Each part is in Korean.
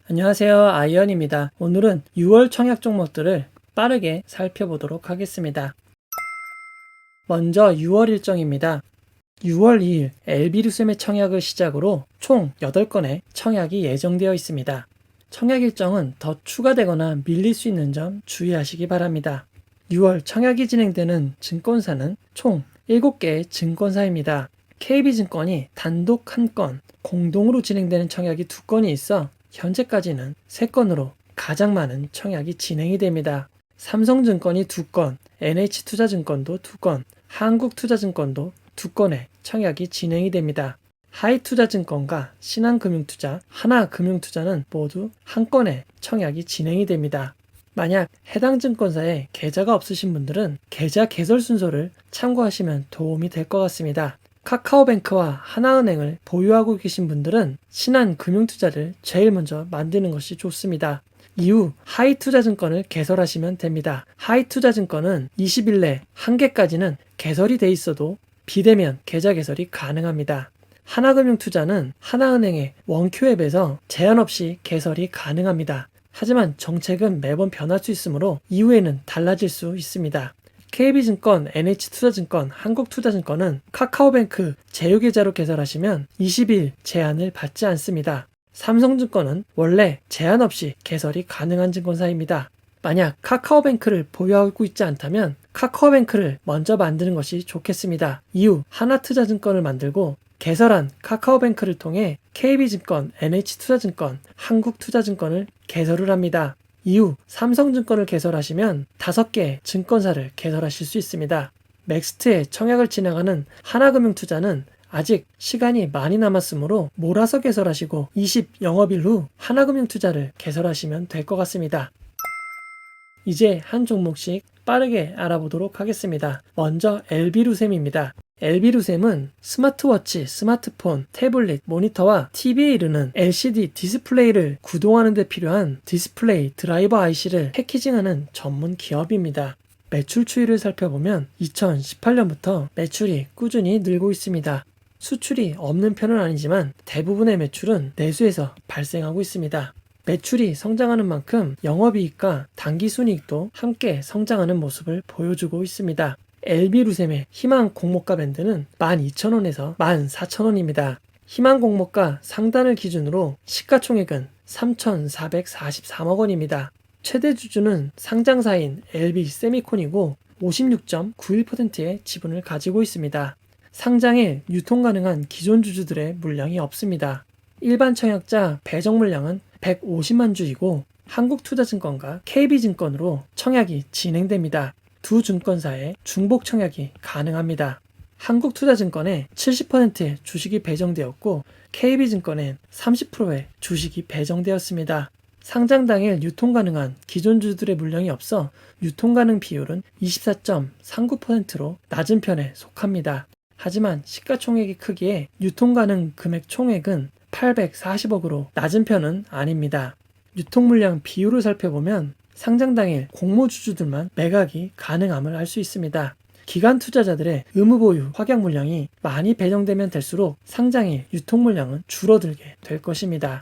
안녕하세요. 아이언입니다. 오늘은 6월 청약 종목들을 빠르게 살펴보도록 하겠습니다. 먼저 6월 일정입니다. 6월 2일 LB루셈의 청약을 시작으로 총 8건의 청약이 예정되어 있습니다. 청약 일정은 더 추가되거나 밀릴 수 있는 점 주의하시기 바랍니다. 6월 청약이 진행되는 증권사는 총 7개의 증권사입니다. KB증권이 단독 1건, 공동으로 진행되는 청약이 2건이 있어 현재까지는 3건으로 가장 많은 청약이 진행이 됩니다. 삼성증권이 2건, NH투자증권도 2건, 한국투자증권도 2건의 청약이 진행이 됩니다. 하이투자증권과 신한금융투자, 하나금융투자는 모두 1건의 청약이 진행이 됩니다. 만약 해당 증권사에 계좌가 없으신 분들은 계좌 개설 순서를 참고하시면 도움이 될 것 같습니다. 카카오뱅크와 하나은행을 보유하고 계신 분들은 신한금융투자를 제일 먼저 만드는 것이 좋습니다. 이후 하이투자증권을 개설하시면 됩니다. 하이투자증권은 20일 내 1개까지는 개설이 돼 있어도 비대면 계좌 개설이 가능합니다. 하나금융투자는 하나은행의 원큐앱에서 제한 없이 개설이 가능합니다. 하지만 정책은 매번 변할 수 있으므로 이후에는 달라질 수 있습니다. KB증권, NH투자증권, 한국투자증권은 카카오뱅크 제휴계좌로 개설하시면 20일 제한을 받지 않습니다. 삼성증권은 원래 제한 없이 개설이 가능한 증권사입니다. 만약 카카오뱅크를 보유하고 있지 않다면 카카오뱅크를 먼저 만드는 것이 좋겠습니다. 이후 하나투자증권을 만들고 개설한 카카오뱅크를 통해 KB증권, NH투자증권, 한국투자증권을 개설을 합니다. 이후 삼성증권을 개설하시면 5개의 증권사를 개설하실 수 있습니다. 넥스트에 청약을 진행하는 하나금융투자는 아직 시간이 많이 남았으므로 몰아서 개설하시고 20 영업일 후 하나금융투자를 개설하시면 될 것 같습니다. 이제 한 종목씩 빠르게 알아보도록 하겠습니다. 먼저 LB루셈입니다. LB루셈은 스마트워치, 스마트폰, 태블릿, 모니터와 TV에 이르는 LCD 디스플레이를 구동하는 데 필요한 디스플레이 드라이버 IC를 패키징하는 전문 기업입니다. 매출 추이를 살펴보면 2018년부터 매출이 꾸준히 늘고 있습니다. 수출이 없는 편은 아니지만 대부분의 매출은 내수에서 발생하고 있습니다. 매출이 성장하는 만큼 영업이익과 당기순이익도 함께 성장하는 모습을 보여주고 있습니다. LB루셈의 희망 공모가 밴드는 12,000원에서 14,000원입니다. 희망 공모가 상단을 기준으로 시가총액은 3,443억 원입니다. 최대 주주는 상장사인 LB세미콘이고 56.91%의 지분을 가지고 있습니다. 상장에 유통 가능한 기존 주주들의 물량이 없습니다. 일반 청약자 배정 물량은 150만 주이고 한국투자증권과 KB증권으로 청약이 진행됩니다. 두 증권사에 중복 청약이 가능합니다. 한국투자증권에 70%의 주식이 배정되었고 KB증권엔 30%의 주식이 배정되었습니다. 상장 당일 유통 가능한 기존 주주들의 물량이 없어 유통 가능 비율은 24.39%로 낮은 편에 속합니다. 하지만 시가총액이 크기에 유통 가능 금액 총액은 840억으로 낮은 편은 아닙니다. 유통 물량 비율을 살펴보면 상장 당일 공모 주주들만 매각이 가능함을 알 수 있습니다. 기관 투자자들의 의무 보유 확약 물량이 많이 배정되면 될수록 상장일 유통 물량은 줄어들게 될 것입니다.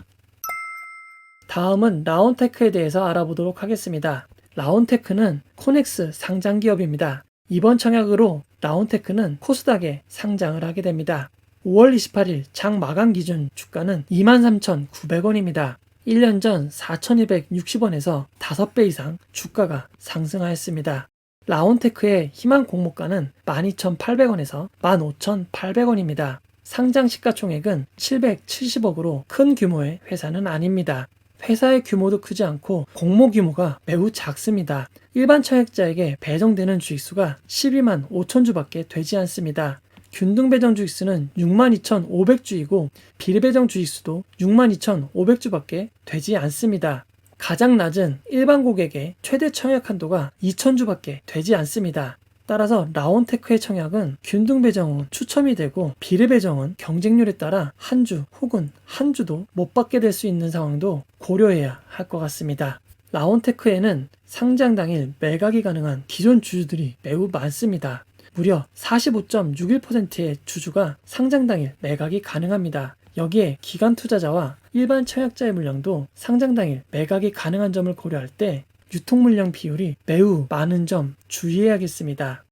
다음은 라온테크에 대해서 알아보도록 하겠습니다. 라온테크는 코넥스 상장 기업입니다. 이번 청약으로 라온테크는 코스닥에 상장을 하게 됩니다. 5월 28일 장 마감 기준 주가는 23,900원입니다. 1년 전 4,260원에서 5배 이상 주가가 상승하였습니다. 라온테크의 희망 공모가는 12,800원에서 15,800원입니다. 상장 시가총액은 770억으로 큰 규모의 회사는 아닙니다. 회사의 규모도 크지 않고 공모 규모가 매우 작습니다. 일반 청약자에게 배정되는 주식수가 12만 5천 주밖에 되지 않습니다. 균등 배정 주식수는 62,500주이고 비례배정 주식수도 62,500주밖에 되지 않습니다. 가장 낮은 일반 고객의 최대 청약 한도가 2,000주밖에 되지 않습니다. 따라서 라온테크의 청약은 균등 배정은 추첨이 되고 비례 배정은 경쟁률에 따라 한 주 혹은 한 주도 못 받게 될 수 있는 상황도 고려해야 할 것 같습니다. 라온테크에는 상장 당일 매각이 가능한 기존 주주들이 매우 많습니다. 무려 45.61%의 주주가 상장 당일 매각이 가능합니다. 여기에 기관 투자자와 일반 청약자의 물량도 상장 당일 매각이 가능한 점을 고려할 때 유통 물량 비율이 매우 많은 점 주의해야겠습니다.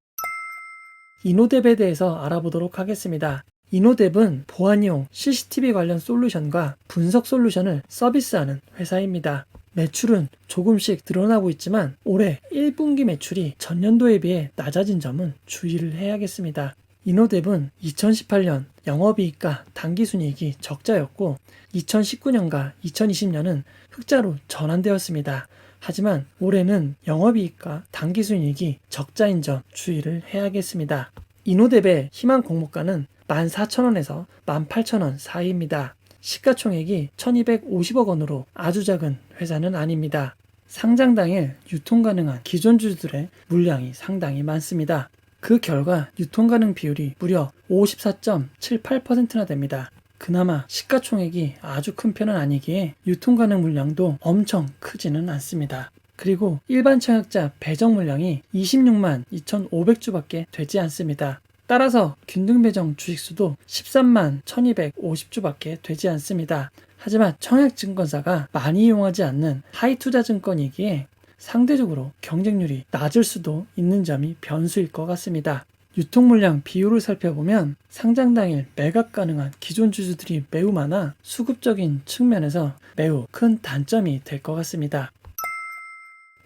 이노뎁에 대해서 알아보도록 하겠습니다. 이노뎁은 보안용 CCTV 관련 솔루션과 분석 솔루션을 서비스하는 회사입니다. 매출은 조금씩 늘어나고 있지만 올해 1분기 매출이 전년도에 비해 낮아진 점은 주의를 해야겠습니다. 이노뎁은 2018년 영업이익과 당기순이익이 적자였고 2019년과 2020년은 흑자로 전환되었습니다. 하지만 올해는 영업이익과 당기순이익이 적자인 점 주의를 해야겠습니다. 이노뎁의 희망 공모가는 14,000원에서 18,000원 사이입니다. 시가총액이 1250억 원으로 아주 작은 회사는 아닙니다. 상장 당일 유통 가능한 기존 주주들의 물량이 상당히 많습니다. 그 결과 유통 가능 비율이 무려 54.78%나 됩니다. 그나마 시가총액이 아주 큰 편은 아니기에 유통 가능 물량도 엄청 크지는 않습니다. 그리고 일반 청약자 배정 물량이 26만 2,500주밖에 되지 않습니다. 따라서 균등 배정 주식수도 13만 1,250주밖에 되지 않습니다. 하지만 청약증권사가 많이 이용하지 않는 하이투자 증권이기에 상대적으로 경쟁률이 낮을 수도 있는 점이 변수일 것 같습니다. 유통 물량 비율을 살펴보면 상장 당일 매각 가능한 기존 주주들이 매우 많아 수급적인 측면에서 매우 큰 단점이 될 것 같습니다.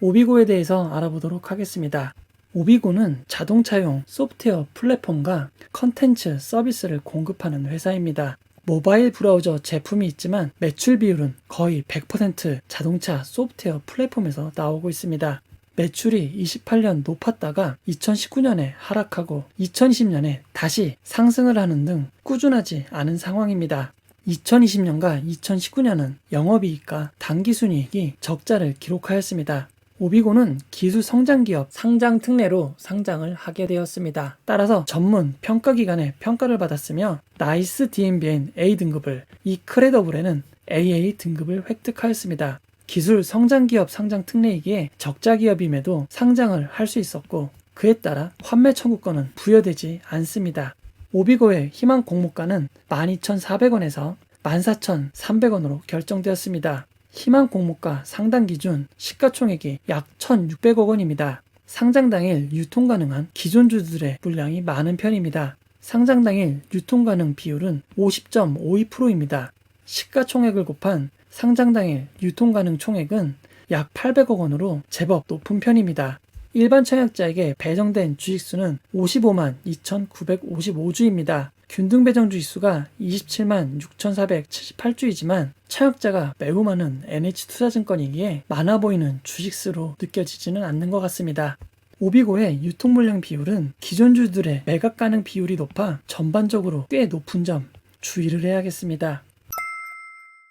오비고에 대해서 알아보도록 하겠습니다. 오비고는 자동차용 소프트웨어 플랫폼과 컨텐츠 서비스를 공급하는 회사입니다. 모바일 브라우저 제품이 있지만 매출 비율은 거의 100% 자동차 소프트웨어 플랫폼에서 나오고 있습니다. 매출이 28년 높았다가 2019년에 하락하고 2020년에 다시 상승을 하는 등 꾸준하지 않은 상황입니다. 2020년과 2019년은 영업이익과 당기순이익이 적자를 기록하였습니다. 오비고는 기술 성장기업 상장 특례로 상장을 하게 되었습니다. 따라서 전문 평가기관의 평가를 받았으며 나이스 DMBN A 등급을, 이 크레더블에는 AA 등급을 획득하였습니다. 기술 성장기업 상장 특례이기에 적자기업임에도 상장을 할 수 있었고 그에 따라 환매 청구권은 부여되지 않습니다. 오비고의 희망 공모가는 12,400원에서 14,300원으로 결정되었습니다. 희망 공모가 상당 기준 시가총액이 약 1,600억 원입니다. 상장 당일 유통 가능한 기존 주주들의 물량이 많은 편입니다. 상장 당일 유통 가능 비율은 50.52%입니다. 시가총액을 곱한 상장 당일 유통 가능 총액은 약 800억 원으로 제법 높은 편입니다. 일반 청약자에게 배정된 주식수는 55만 2,955주입니다. 균등 배정 주식수가 27만 6,478주이지만 청약자가 매우 많은 NH투자증권이기에 많아 보이는 주식수로 느껴지지는 않는 것 같습니다. 오비고의 유통 물량 비율은 기존 주주들의 매각 가능 비율이 높아 전반적으로 꽤 높은 점 주의를 해야겠습니다.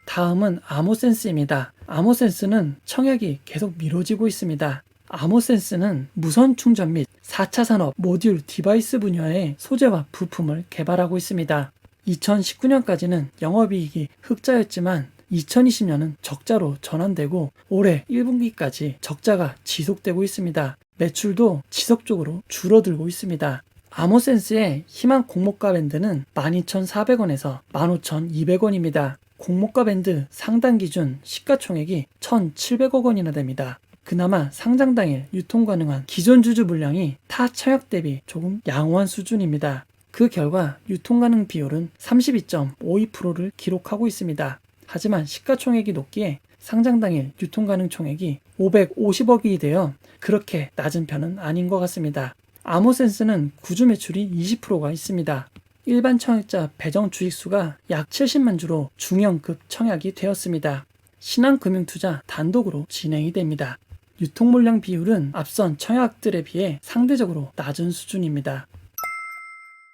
다음은 아모센스입니다. 아모센스는 청약이 계속 미뤄지고 있습니다. 아모센스는 무선 충전 및 4차 산업 모듈 디바이스 분야의 소재와 부품을 개발하고 있습니다. 2019년까지는 영업이익이 흑자였지만 2020년은 적자로 전환되고 올해 1분기까지 적자가 지속되고 있습니다. 매출도 지속적으로 줄어들고 있습니다. 아모센스의 희망 공모가 밴드는 12,400원에서 15,200원입니다. 공모가 밴드 상단 기준 시가총액이 1,700억 원이나 됩니다. 그나마 상장 당일 유통 가능한 기존 주주 물량이 타 청약 대비 조금 양호한 수준입니다. 그 결과 유통 가능 비율은 32.52%를 기록하고 있습니다. 하지만 시가총액이 높기에 상장 당일 유통 가능 총액이 550억이 되어 그렇게 낮은 편은 아닌 것 같습니다. 아모센스는 구주 매출이 20%가 있습니다. 일반 청약자 배정 주식수가 약 70만 주로 중형급 청약이 되었습니다. 신한금융투자 단독으로 진행이 됩니다. 유통 물량 비율은 앞선 청약들에 비해 상대적으로 낮은 수준입니다.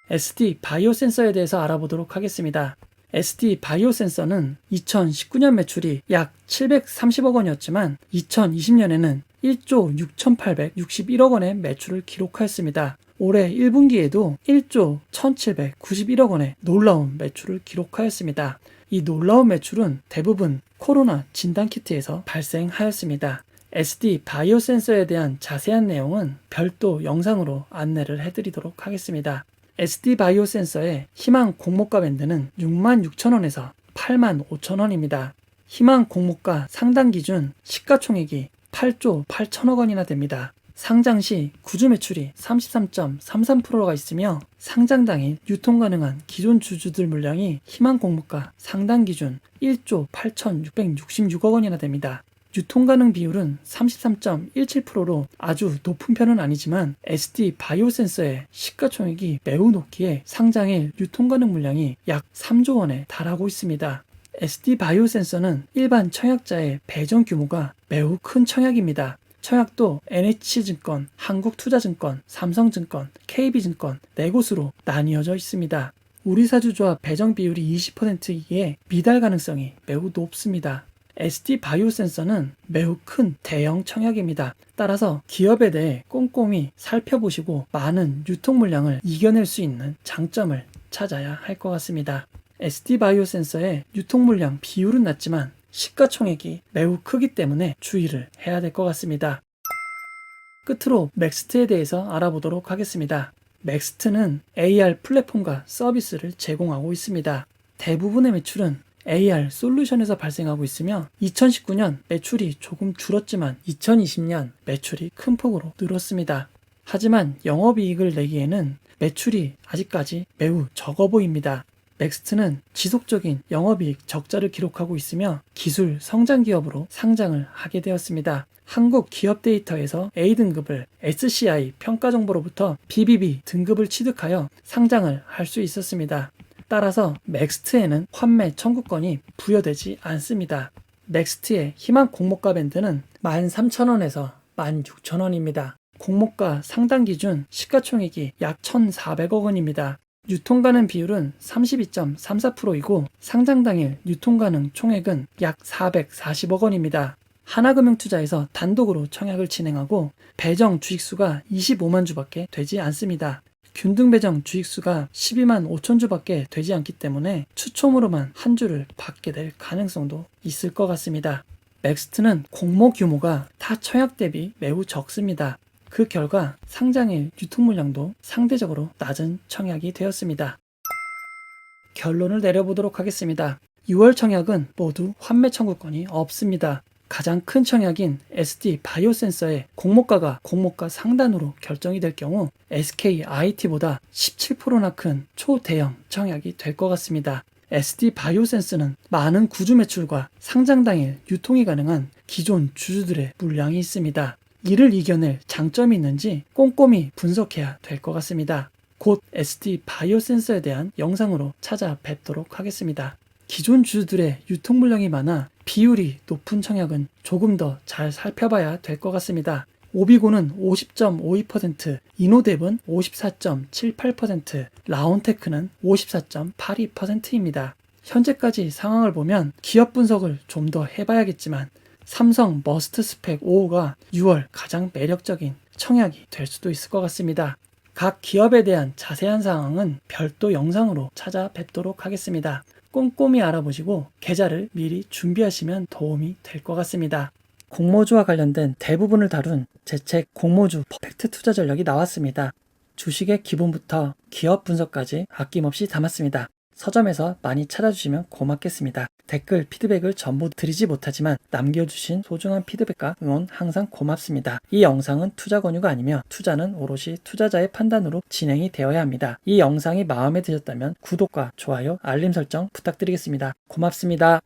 SD 바이오 센서에 대해서 알아보도록 하겠습니다. SD 바이오 센서는 2019년 매출이 약 730억 원이었지만 2020년에는 1조 6,861억 원의 매출을 기록하였습니다. 올해 1분기에도 1조 1,791억 원의 놀라운 매출을 기록하였습니다. 이 놀라운 매출은 대부분 코로나 진단키트에서 발생하였습니다. SD 바이오 센서에 대한 자세한 내용은 별도 영상으로 안내를 해드리도록 하겠습니다. SD 바이오 센서의 희망 공모가 밴드는 66,000원에서 85,000원입니다. 희망 공모가 상단 기준 시가총액이 8조 8천억 원이나 됩니다. 상장 시 구주 매출이 33.33%가 있으며 상장 당일 유통 가능한 기존 주주들 물량이 희망 공모가 상단 기준 1조 8,666억 원이나 됩니다. 유통 가능 비율은 33.17%로 아주 높은 편은 아니지만 SD 바이오센서의 시가총액이 매우 높기에 상장일 유통 가능 물량이 약 3조 원에 달하고 있습니다. SD 바이오센서는 일반 청약자의 배정 규모가 매우 큰 청약입니다. 청약도 NH증권, 한국투자증권, 삼성증권, KB증권 4곳으로 나뉘어져 있습니다. 우리사주조합 배정 비율이 20%이기에 미달 가능성이 매우 높습니다. SD 바이오센서는 매우 큰 대형 청약입니다. 따라서 기업에 대해 꼼꼼히 살펴보시고 많은 유통 물량을 이겨낼 수 있는 장점을 찾아야 할 것 같습니다. SD 바이오센서의 유통 물량 비율은 낮지만 시가총액이 매우 크기 때문에 주의를 해야 될 것 같습니다. 끝으로 맥스트에 대해서 알아보도록 하겠습니다. 맥스트는 AR 플랫폼과 서비스를 제공하고 있습니다. 대부분의 매출은 AR 솔루션에서 발생하고 있으며 2019년 매출이 조금 줄었지만 2020년 매출이 큰 폭으로 늘었습니다. 하지만 영업이익을 내기에는 매출이 아직까지 매우 적어 보입니다. 맥스트는 지속적인 영업이익 적자를 기록하고 있으며 기술 성장 기업으로 상장을 하게 되었습니다. 한국 기업 데이터에서 A등급을 SCI 평가정보로부터 BBB 등급을 취득하여 상장을 할 수 있었습니다. 따라서 맥스트에는 환매 청구권이 부여되지 않습니다. 맥스트의 희망 공모가 밴드는 13,000원에서 16,000원입니다. 공모가 상단 기준 시가총액이 약 1,400억 원입니다. 유통 가능 비율은 32.34%이고 상장 당일 유통 가능 총액은 약 440억 원입니다. 하나금융투자에서 단독으로 청약을 진행하고 배정 주식수가 25만 주밖에 되지 않습니다. 균등 배정 주식수가 12만 5천 주밖에 되지 않기 때문에 추첨으로만 한 주를 받게 될 가능성도 있을 것 같습니다. 맥스트는 공모 규모가 타 청약 대비 매우 적습니다. 그 결과 상장일 유통 물량도 상대적으로 낮은 청약이 되었습니다. 결론을 내려보도록 하겠습니다. 6월 청약은 모두 환매 청구권이 없습니다. 가장 큰 청약인 SD 바이오센서의 공모가가 공모가 상단으로 결정이 될 경우 SKIT보다 17%나 큰 초대형 청약이 될 것 같습니다. SD 바이오센스는 많은 구주 매출과 상장 당일 유통이 가능한 기존 주주들의 물량이 있습니다. 이를 이겨낼 장점이 있는지 꼼꼼히 분석해야 될 것 같습니다. 곧 SD 바이오센서에 대한 영상으로 찾아뵙도록 하겠습니다. 기존 주주들의 유통 물량이 많아 비율이 높은 청약은 조금 더 잘 살펴봐야 될 것 같습니다. 오비고는 50.52%, 이노뎁은 54.78%, 라온테크는 54.82%입니다. 현재까지 상황을 보면 기업 분석을 좀 더 해봐야겠지만 삼성 머스트 스펙 5호가 6월 가장 매력적인 청약이 될 수도 있을 것 같습니다. 각 기업에 대한 자세한 사항은 별도 영상으로 찾아뵙도록 하겠습니다. 꼼꼼히 알아보시고 계좌를 미리 준비하시면 도움이 될 것 같습니다. 공모주와 관련된 대부분을 다룬 제 책 공모주 퍼펙트 투자 전략이 나왔습니다. 주식의 기본부터 기업 분석까지 아낌없이 담았습니다. 서점에서 많이 찾아주시면 고맙겠습니다. 댓글, 피드백을 전부 드리지 못하지만 남겨주신 소중한 피드백과 응원 항상 고맙습니다. 이 영상은 투자 권유가 아니며 투자는 오롯이 투자자의 판단으로 진행이 되어야 합니다. 이 영상이 마음에 드셨다면 구독과 좋아요, 알림 설정 부탁드리겠습니다. 고맙습니다.